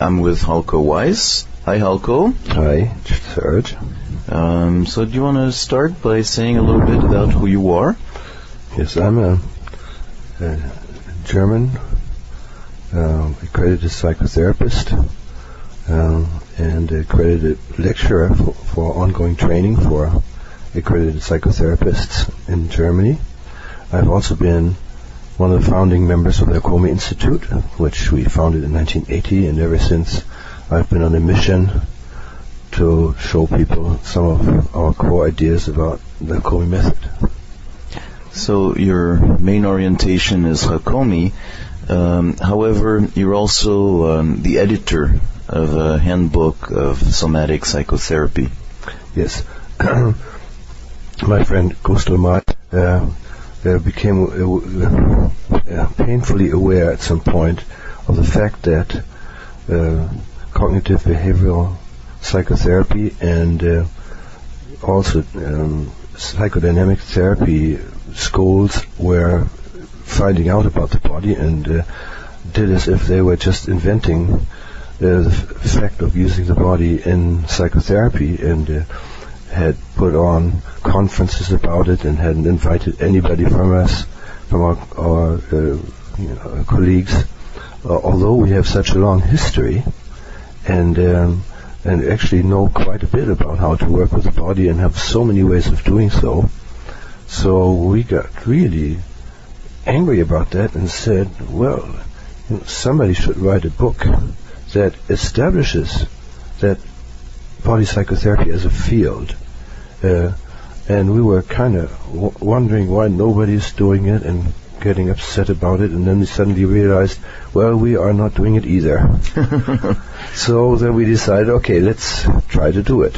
I'm with Halko Weiss. Hi, Halko. Hi, Serge. So do you want to start by saying a little bit about who you are? Yes, I'm a German accredited psychotherapist and accredited lecturer for ongoing training for accredited psychotherapists in Germany. I've also been one of the founding members of the Halko Institute, which we founded in 1980, and ever since I've been on a mission to show people some of our core ideas about the Halko method. So your main orientation is Hakomi. However, you're also the editor of a handbook of somatic psychotherapy. Yes. My friend Gustav became painfully aware at some point of the fact that cognitive behavioral psychotherapy and also psychodynamic therapy schools were finding out about the body and did as if they were just inventing the fact of using the body in psychotherapy, and had put on conferences about it and hadn't invited anybody from our colleagues, although we have such a long history and actually know quite a bit about how to work with the body and have so many ways of doing so. So we got really angry about that and said, well, somebody should write a book that establishes that body psychotherapy as a field. And we were kind of wondering why nobody's doing it and getting upset about it, and then we suddenly realized, well, we are not doing it either. So then we decided, okay, let's try to do it.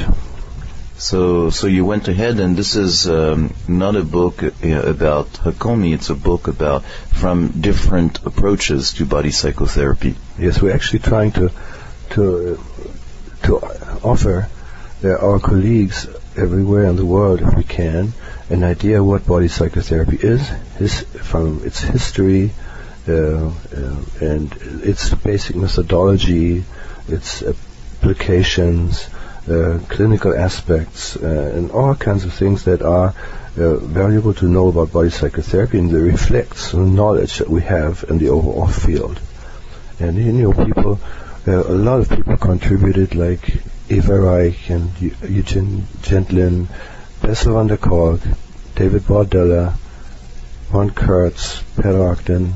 So you went ahead, and this is not a book about Hakomi, it's a book about from different approaches to body psychotherapy. Yes, we're actually trying to offer our colleagues everywhere in the world, if we can, an idea what body psychotherapy is, from its history and its basic methodology, its applications, clinical aspects, and all kinds of things that are valuable to know about body psychotherapy, and that reflects the knowledge that we have in the overall field. And people, a lot of people contributed, like Eva Reich and Eugene Gentlin, Bessel van der Kolk, David Bordella, Ron Kurtz, Per Ogden,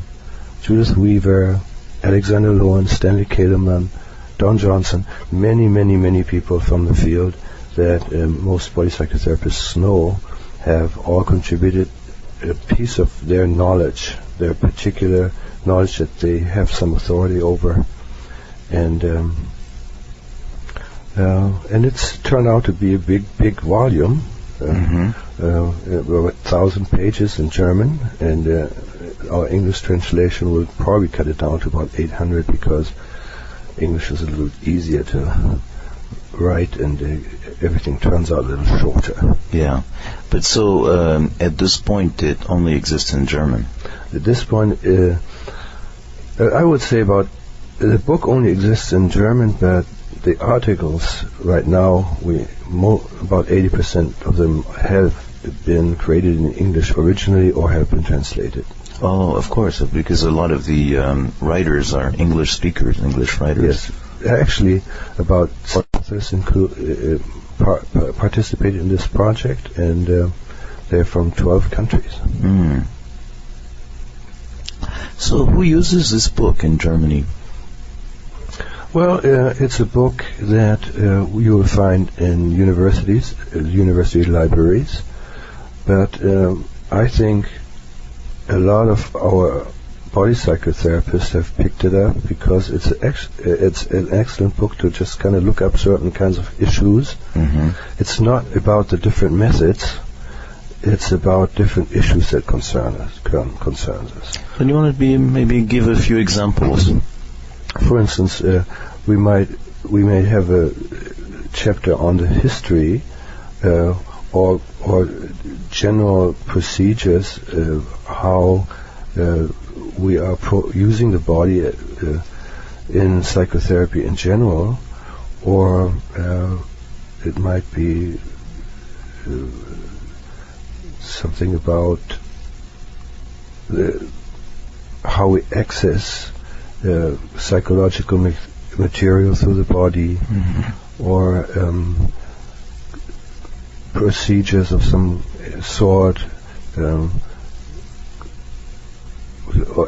Judith Weaver, Alexander Lowen, Stanley Kaleman, Don Johnson, many people from the field that most body psychotherapists know have all contributed a piece of their knowledge, their particular knowledge that they have some authority over. And it's turned out to be a big volume, about 1,000 pages in German, and our English translation will probably cut it down to about 800, because English is a little easier to write, and everything turns out a little shorter. Yeah, but so at this point it only exists in German. At this point, I would say the book only exists in German, but the articles right now, about 80% of them have been created in English originally or have been translated. Oh, of course, because a lot of the writers are English speakers, English writers. Yes, actually, about authors participated in this project, and they're from 12 countries. Mm. So who uses this book in Germany? Well, it's a book that you will find in universities, university libraries, but I think a lot of our body psychotherapists have picked it up because it's an excellent book to just kind of look up certain kinds of issues. Mm-hmm. It's not about the different methods. It's about different issues that concerns us. So you want to maybe give a few examples? For instance, we may have a chapter on the history or general procedures, how we are using the body in psychotherapy in general, or it might be something about how we access psychological material through the body, or procedures of some sort,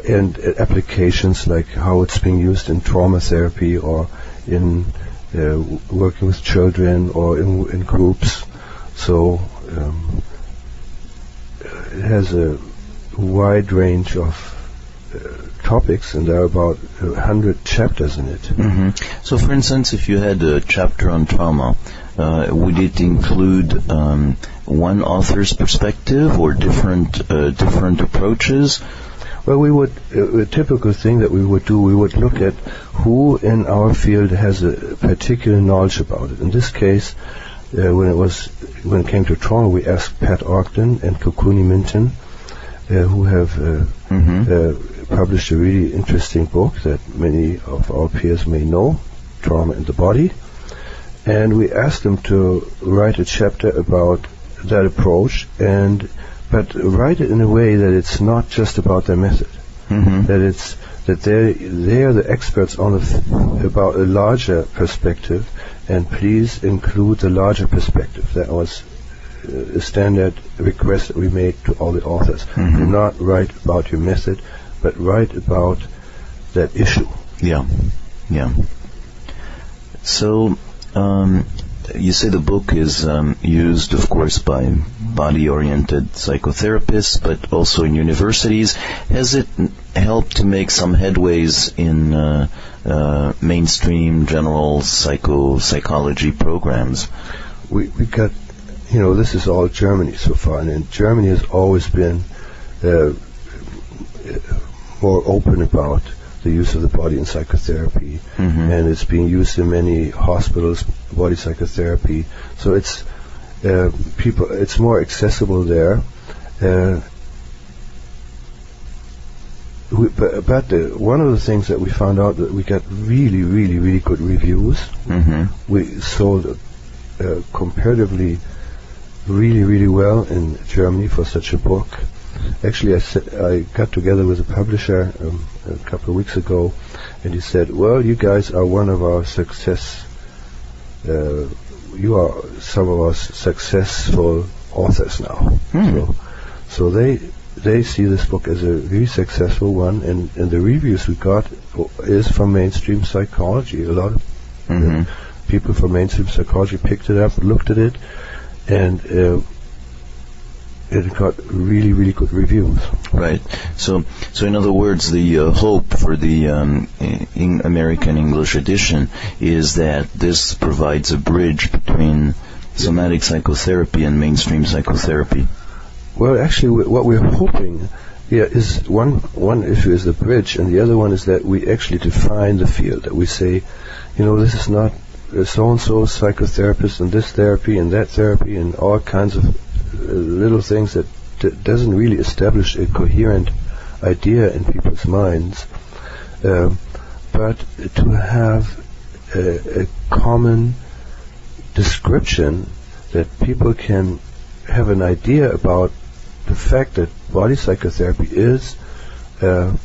and applications like how it's being used in trauma therapy, or in working with children, or in groups. So it has a wide range of topics, and there are about 100 chapters in it. So, for instance, if you had a chapter on trauma, would it include one author's perspective or different approaches? Well, we would, a typical thing that we would do, we would look at who in our field has a particular knowledge about it. In this case, when it came to trauma, we asked Pat Ogden and Kokuni Minton, who have published a really interesting book that many of our peers may know, Trauma in the Body. And we asked them to write a chapter about that approach, but write it in a way that it's not just about their method. That they are the experts on about a larger perspective, and please include the larger perspective. That was a standard request that we made to all the authors. Do not write about your method, but write about that issue. Yeah. So, you say the book is used, of course, by body-oriented psychotherapists, but also in universities. Has it helped to make some headways in mainstream general psychology programs? We got, this is all Germany so far, and Germany has always been more open about the use of the body in psychotherapy, and it's being used in many hospitals, body psychotherapy. So it's it's more accessible there. But one of the things that we found out, that we got really, really, really good reviews. We sold comparatively really, really well in Germany for such a book. Actually, I got together with a publisher a couple of weeks ago, and he said, "Well, you guys are one of our success. You are some of our successful authors now." So they see this book as a really successful one, and the reviews we got is from mainstream psychology. A lot of people from mainstream psychology picked it up, looked at it, and it got really, really good reviews. Right. So in other words, the hope for the American English edition is that this provides a bridge between somatic psychotherapy and mainstream psychotherapy. Well, actually, what we're hoping is one issue is the bridge, and the other one is that we actually define the field. That we say, this is not so-and-so psychotherapist and this therapy and that therapy and all kinds of little things that doesn't really establish a coherent idea in people's minds, but to have a common description that people can have an idea about the fact that body psychotherapy is an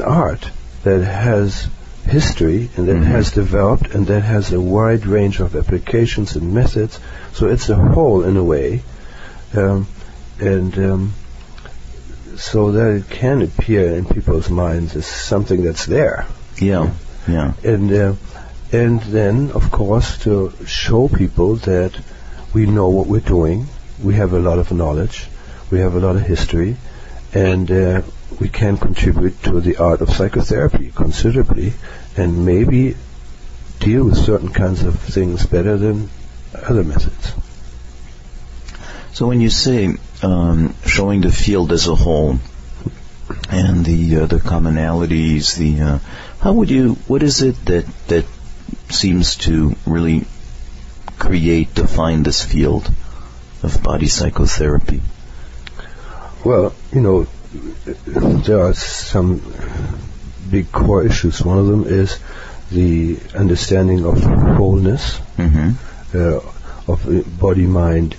art that has history and that has developed and that has a wide range of applications and methods. So it's a whole in a way, and so that it can appear in people's minds as something that's there. Yeah. And then, of course, to show people that we know what we're doing, we have a lot of knowledge, we have a lot of history, and we can contribute to the art of psychotherapy considerably, and maybe deal with certain kinds of things better than other methods. So when you say showing the field as a whole and the commonalities, what is it that seems to really define this field of body psychotherapy? Well, there are some big core issues. One of them is the understanding of wholeness, of body-mind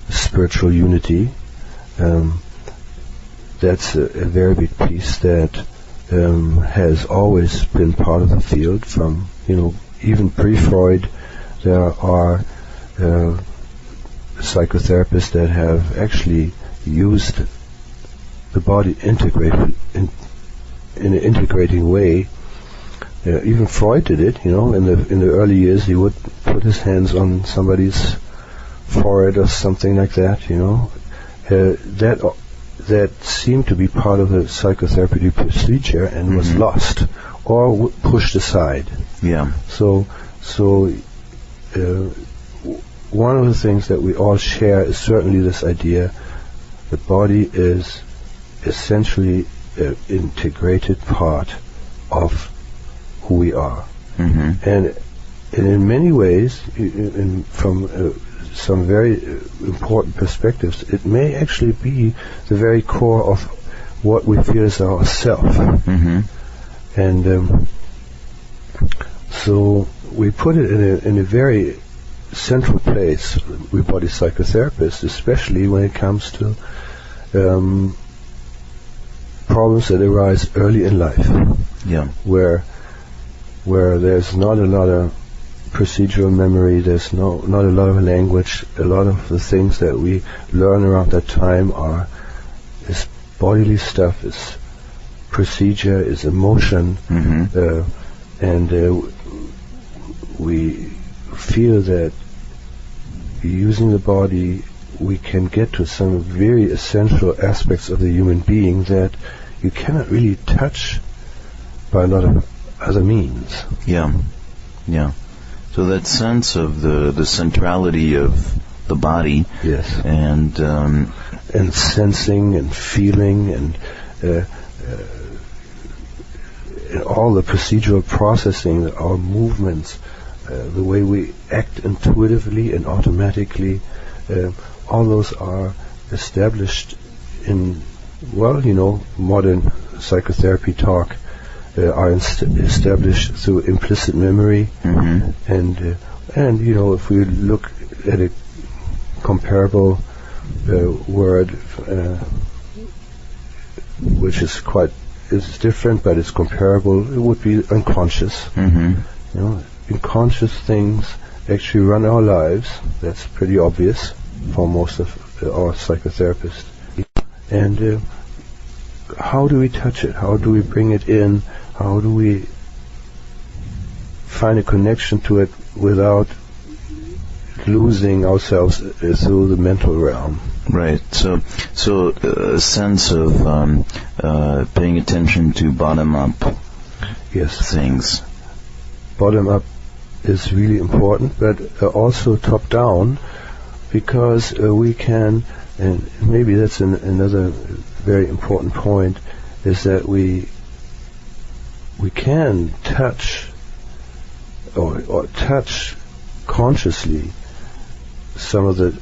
spiritual unity. That's a very big piece that has always been part of the field. From even pre-Freud, there are psychotherapists that have actually used the body integrated in an integrating way. Even Freud did it. In the early years, he would put his hands on somebody's forehead or something like that. That seemed to be part of the psychotherapy procedure and was lost or pushed aside. Yeah. So one of the things that we all share is certainly this idea: the body is essentially an integrated part of who we are. And in many ways, from some very important perspectives, it may actually be the very core of what we feel is our self. And so we put it in a very central place, we body psychotherapists, especially when it comes to problems that arise early in life, where there's not a lot of procedural memory, there's not a lot of language. A lot of the things that we learn around that time is bodily stuff, is procedure, is emotion, and we feel that using the body we can get to some very essential aspects of the human being that you cannot really touch by a lot of other means. Yeah. So that sense of the centrality of the body, and sensing and feeling and all the procedural processing, our movements, the way we act intuitively and automatically, all those are established in, modern psychotherapy talk, are established through implicit memory, and if we look at a comparable word, which is different but it's comparable, it would be unconscious. Unconscious things actually run our lives. That's pretty obvious for most of our psychotherapists. And how do we touch it? How do we bring it in? How do we find a connection to it without losing ourselves through the mental realm? Right. So a sense of paying attention to bottom-up things. Bottom-up is really important, but also top-down, because we can, and maybe that's another very important point, is that we can touch or touch consciously some of the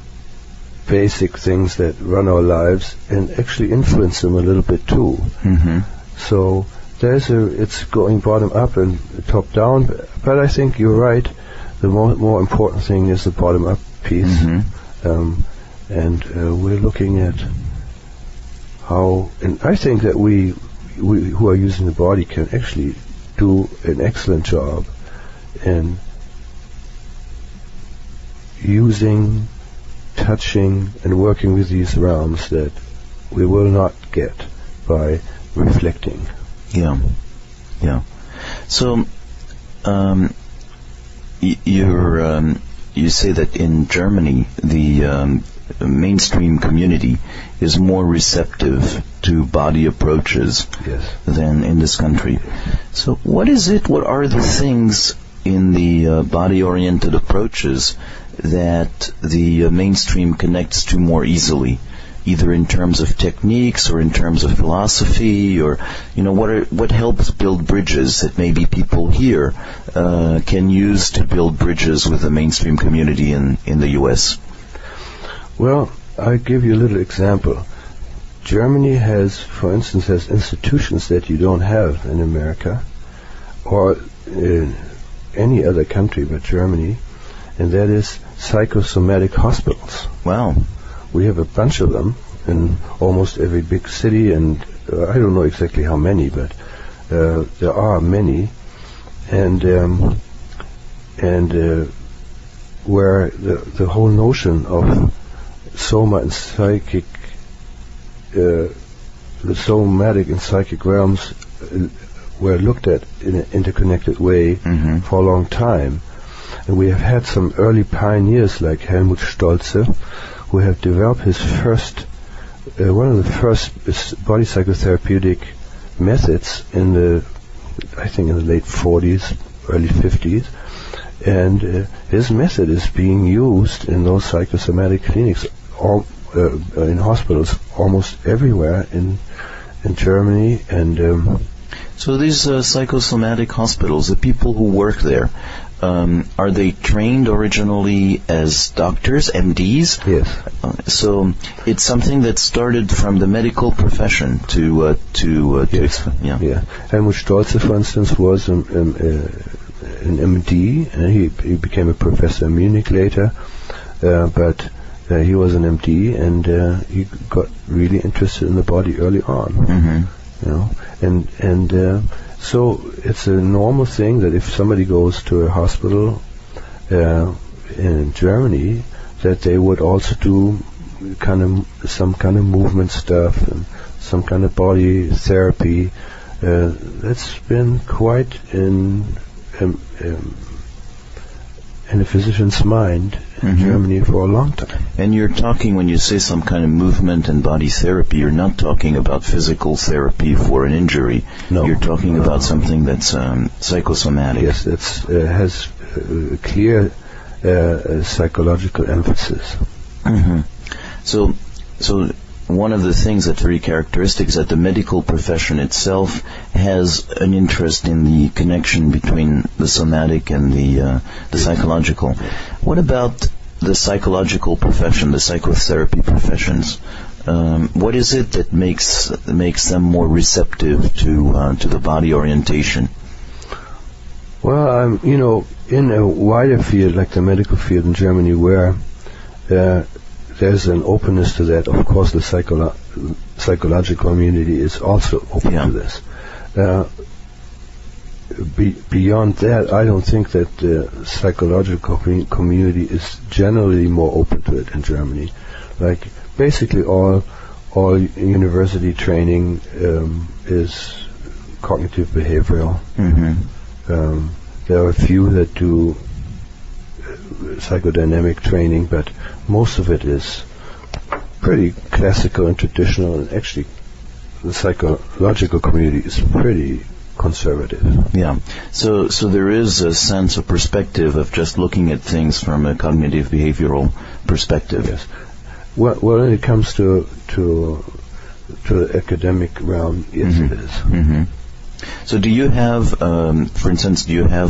basic things that run our lives and actually influence them a little bit too. So it's going bottom up and top down, but I think you're right. The more important thing is the bottom up piece, and we're looking at how, and I think that we who are using the body can actually do an excellent job in using, touching, and working with these realms that we will not get by reflecting. Yeah. So, you say that in Germany the mainstream community is more receptive to body approaches than in this country. So what are the things in the body-oriented approaches that the mainstream connects to more easily, either in terms of techniques or in terms of philosophy, or what helps build bridges that maybe people here can use to build bridges with the mainstream community in the U.S.? Well, I'll give you a little example. Germany has, for instance, has institutions that you don't have in America or in any other country but Germany, and that is psychosomatic hospitals. Wow. We have a bunch of them in almost every big city, and I don't know exactly how many, but there are many, and where the whole notion of soma and psychic, the somatic and psychic realms were looked at in an interconnected way for a long time. And we have had some early pioneers like Helmut Stolze, who have developed his first, one of the first body psychotherapeutic methods in the late 40s, early 50s. And his method is being used in those psychosomatic clinics, in hospitals almost everywhere in Germany. And so these psychosomatic hospitals, the people who work there, are they trained originally as doctors, MDs? Yes. So it's something that started from the medical profession to yes. Yeah. Helmut Stolze, for instance, was an MD, and he became a professor in Munich later, but he was an MD, and he got really interested in the body early on. So it's a normal thing that if somebody goes to a hospital in Germany, that they would also do some kind of movement stuff and some kind of body therapy. That's been quite in a physician's mind in Germany for a long time. And you're talking, when you say some kind of movement and body therapy, you're not talking about physical therapy for an injury. No. You're talking about something that's psychosomatic. Yes, it has a clear psychological emphasis. So one of the things that's very characteristic is that the medical profession itself has an interest in the connection between the somatic and the psychological. What about the psychological profession, the psychotherapy professions? What is it that makes them more receptive to the body orientation? Well, in a wider field like the medical field in Germany, where there's an openness to that. Of course, the psychological community is also open to this. Beyond that, I don't think that the psychological community is generally more open to it in Germany. Like basically all university training is cognitive behavioral. There are a few that do psychodynamic training, but most of it is pretty classical and traditional, and actually the psychological community is pretty conservative. Yeah. So there is a sense of perspective of just looking at things from a cognitive behavioral perspective. Yes. Well, when it comes to the academic realm, yes, it is. So do you have, for instance,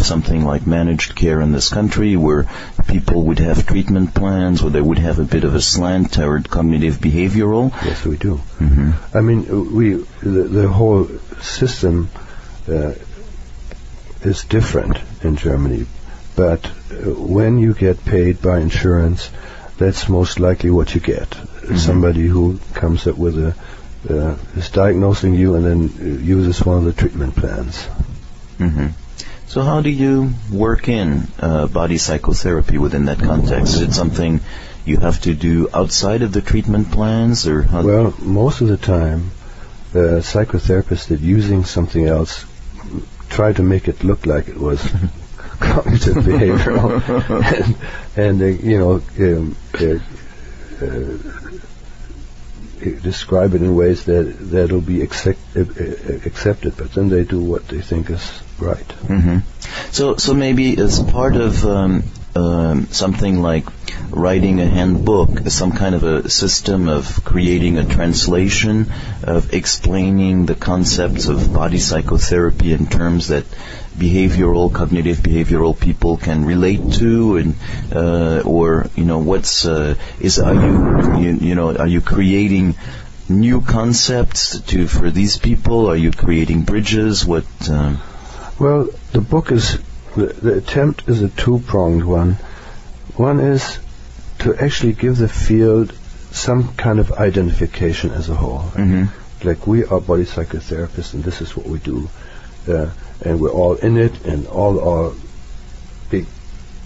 something like managed care in this country where people would have treatment plans, or they would have a bit of a slant toward cognitive behavioral? Yes, we do. I mean, the whole system is different in Germany, but when you get paid by insurance, that's most likely what you get. Somebody who comes up with is diagnosing you and then uses one of the treatment plans. So how do you work in body psychotherapy within that context? Is it something you have to do outside of the treatment plans, or how? Well, most of the time, psychotherapists that using something else try to make it look like it was cognitive behavioral, and describe it in ways that'll be accepted, but then they do what they think is right. So maybe as part of something like writing a handbook, some kind of a system of creating a translation, of explaining the concepts of body psychotherapy in terms that cognitive behavioral people can relate to, and are you creating new concepts for these people? Are you creating bridges? What? Well, the book is the attempt is a two-pronged one. One is to actually give the field some kind of identification as a whole. Mm-hmm. Like, we are body psychotherapists, and this is what we do, and we're all in it, and all our big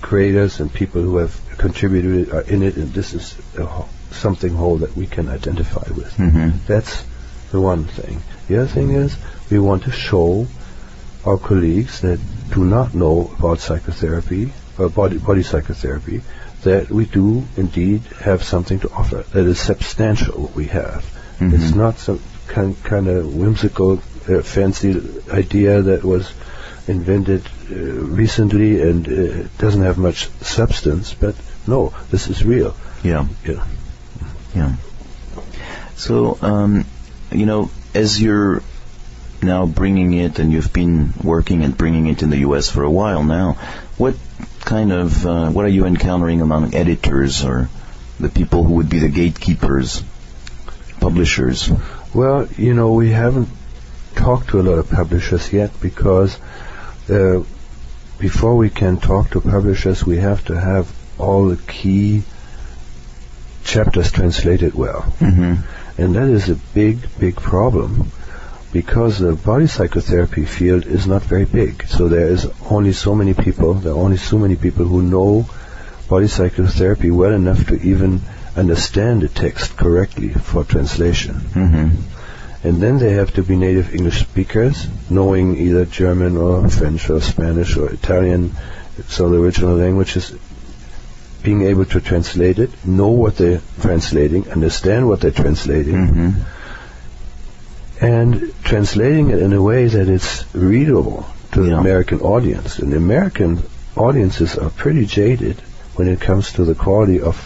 creators and people who have contributed are in it, and this is something whole that we can identify with. Mm-hmm. That's the one thing. The other thing is, we want to show our colleagues that do not know about psychotherapy, or body psychotherapy, that we do indeed have something to offer that is substantial, what we have. Mm-hmm. It's not some kind of whimsical, fancy idea that was invented recently and doesn't have much substance, but no, this is real. Yeah. Yeah. Yeah. So, as you're now bringing it, and you've been working and bringing it in the U.S. for a while now, what are you encountering among editors or the people who would be the gatekeepers, publishers? Well, we haven't talked to a lot of publishers yet, because before we can talk to publishers, we have to have all the key chapters translated well. Mm-hmm. And that is a big, big problem, because the body psychotherapy field is not very big. So there are only so many people who know body psychotherapy well enough to even understand the text correctly for translation. Mm-hmm. And then they have to be native English speakers, knowing either German or French or Spanish or Italian, so the original languages, being able to translate it, know what they're translating, understand what they're translating, mm-hmm. and translating it in a way that it's readable to the American audience. And the American audiences are pretty jaded when it comes to the quality of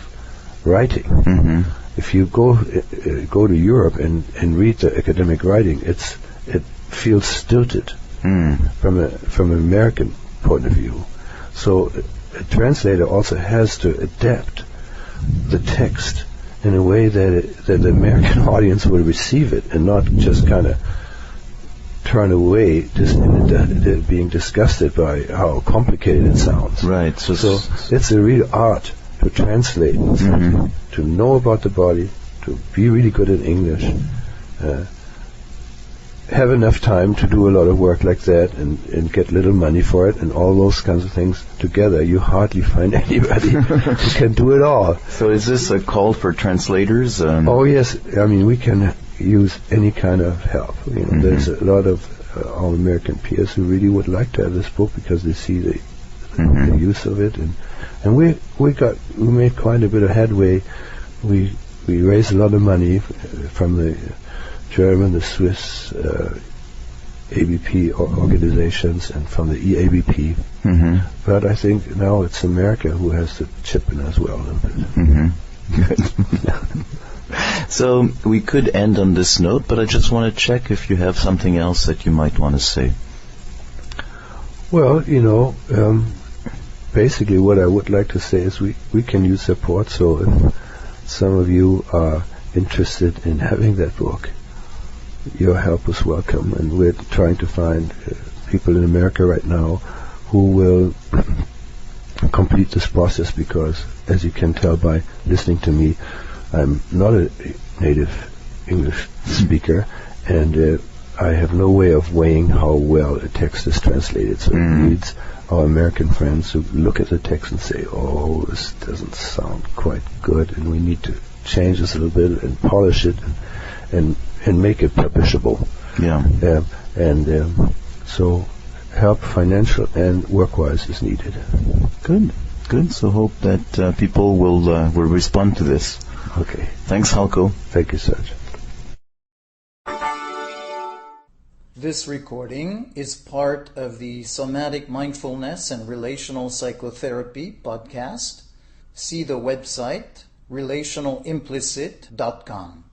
writing. Mm-hmm. If you go to Europe and read the academic writing, it feels stilted from an American point of view. So a translator also has to adapt the text in a way that the American audience will receive it, and not just kind of turn away, being disgusted by how complicated it sounds. Right. So it's a real art to translate, mm-hmm. to know about the body, to be really good at English, have enough time to do a lot of work like that, and get little money for it, and all those kinds of things together. You hardly find anybody who can do it all. So is this a call for translators? Oh yes, I mean, we can use any kind of help. Mm-hmm. There's a lot of our American peers who really would like to have this book, because they see the use of it, and we made quite a bit of headway. We raised a lot of money from the German, the Swiss ABP organizations, and from the EABP. Mm-hmm. But I think now it's America who has to chip in as well a little bit. Mm-hmm. Good. So we could end on this note, but I just want to check if you have something else that you might want to say. Well, basically what I would like to say is we can use support. So if some of you are interested in having that book, your help is welcome. And we're trying to find people in America right now who will complete this process, because, as you can tell by listening to me, I'm not a native English speaker, and I have no way of weighing how well a text is translated. So it needs our American friends who look at the text and say, oh, this doesn't sound quite good, and we need to change this a little bit and polish it and make it publishable. Yeah. So help, financial and work-wise, is needed. Good. So hope that people will respond to this. Okay. Thanks, Halko. Thank you, Serge. This recording is part of the Somatic Mindfulness and Relational Psychotherapy podcast. See the website relationalimplicit.com.